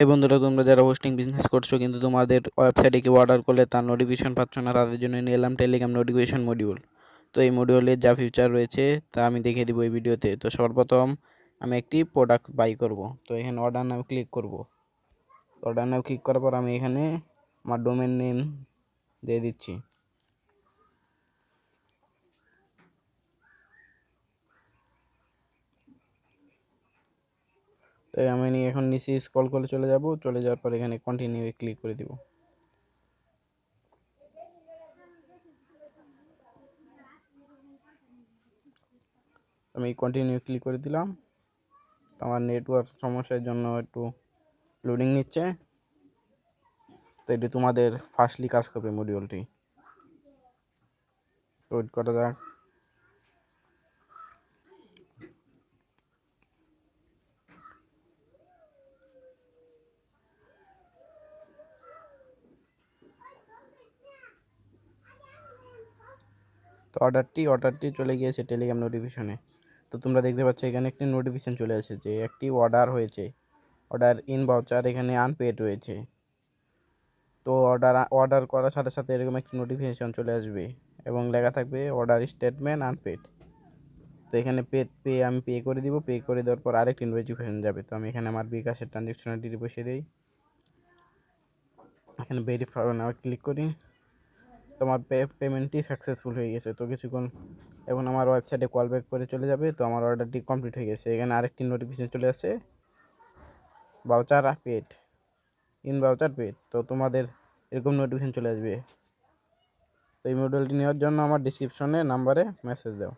এই বন্ধুরা, তোমরা যারা হোস্টিং বিজনেস করছো কিন্তু তোমাদের ওয়েবসাইটে কেউ অর্ডার করলে তার নোটিফিকেশন পাচ্ছ না, তাদের জন্য নিয়ে এলাম টেলিগ্রাম নোটিফিকেশন মডিউল। তো এই মডিউলের যা ফিচার রয়েছে তা আমি দেখিয়ে দিব এই ভিডিওতে। তো সর্বপ্রথম আমি একটি প্রোডাক্ট বাই করব। তো এখানে অর্ডার নাও ক্লিক করব। অর্ডার নাও ক্লিক করার পর আমি এখানে আমার ডোমেন নেম দিয়ে দিচ্ছি। তো আমি এখন নিচে স্ক্রল করে চলে যাওয়ার পর এখানে কন্টিনিউ ক্লিক করে দিব। আমি কন্টিনিউ ক্লিক করে দিলাম। তো আমার নেটওয়ার্ক সমস্যার জন্য একটু লোডিং নিচ্ছে। তো এটি তোমাদের ফাস্টলি কাজ করবে মডিউলটি। ওয়েট করা যাক। তো অর্ডারটি চলে গিয়েছে টেলিগ্রাম নোটিফিকেশনে। তো তোমরা দেখতে পাচ্ছ এখানে একটি নোটিফিকেশন চলে আসে যে একটি অর্ডার হয়েছে, অর্ডার ইন ভাউচার এখানে আনপেড রয়েছে। তো অর্ডার করার সাথে সাথে এরকম একটি নোটিফিকেশন চলে আসবে এবং লেখা থাকবে অর্ডার স্টেটমেন্ট আনপেড। তো এখানে আমি পে করে দিব। পে করে দেওয়ার পর আরেকটি নোটিফিকেশন যাবে। তো আমি এখানে আমার বিকাশের ট্রানজ্যাকশন আইডি বসিয়ে দিই। এখানে ভেরিফাই নাও ক্লিক করি। তোমার পেমেন্টটি সাকসেসফুল হয়ে গেছে। তো কিছুক্ষণ এখন আমার ওয়েবসাইটে কল ব্যাক করে চলে যাবে। তো আমার অর্ডারটি কমপ্লিট হয়ে গেছে। এখানে আরেকটি নোটিফিকেশন চলে আসছে voucher paid, in voucher paid. তো তোমাদের এরকম নোটিফিকেশন চলে আসবে। তো এই মডেলটি নেওয়ার জন্য আমার ডিসক্রিপশনে নাম্বারে মেসেজ দাও।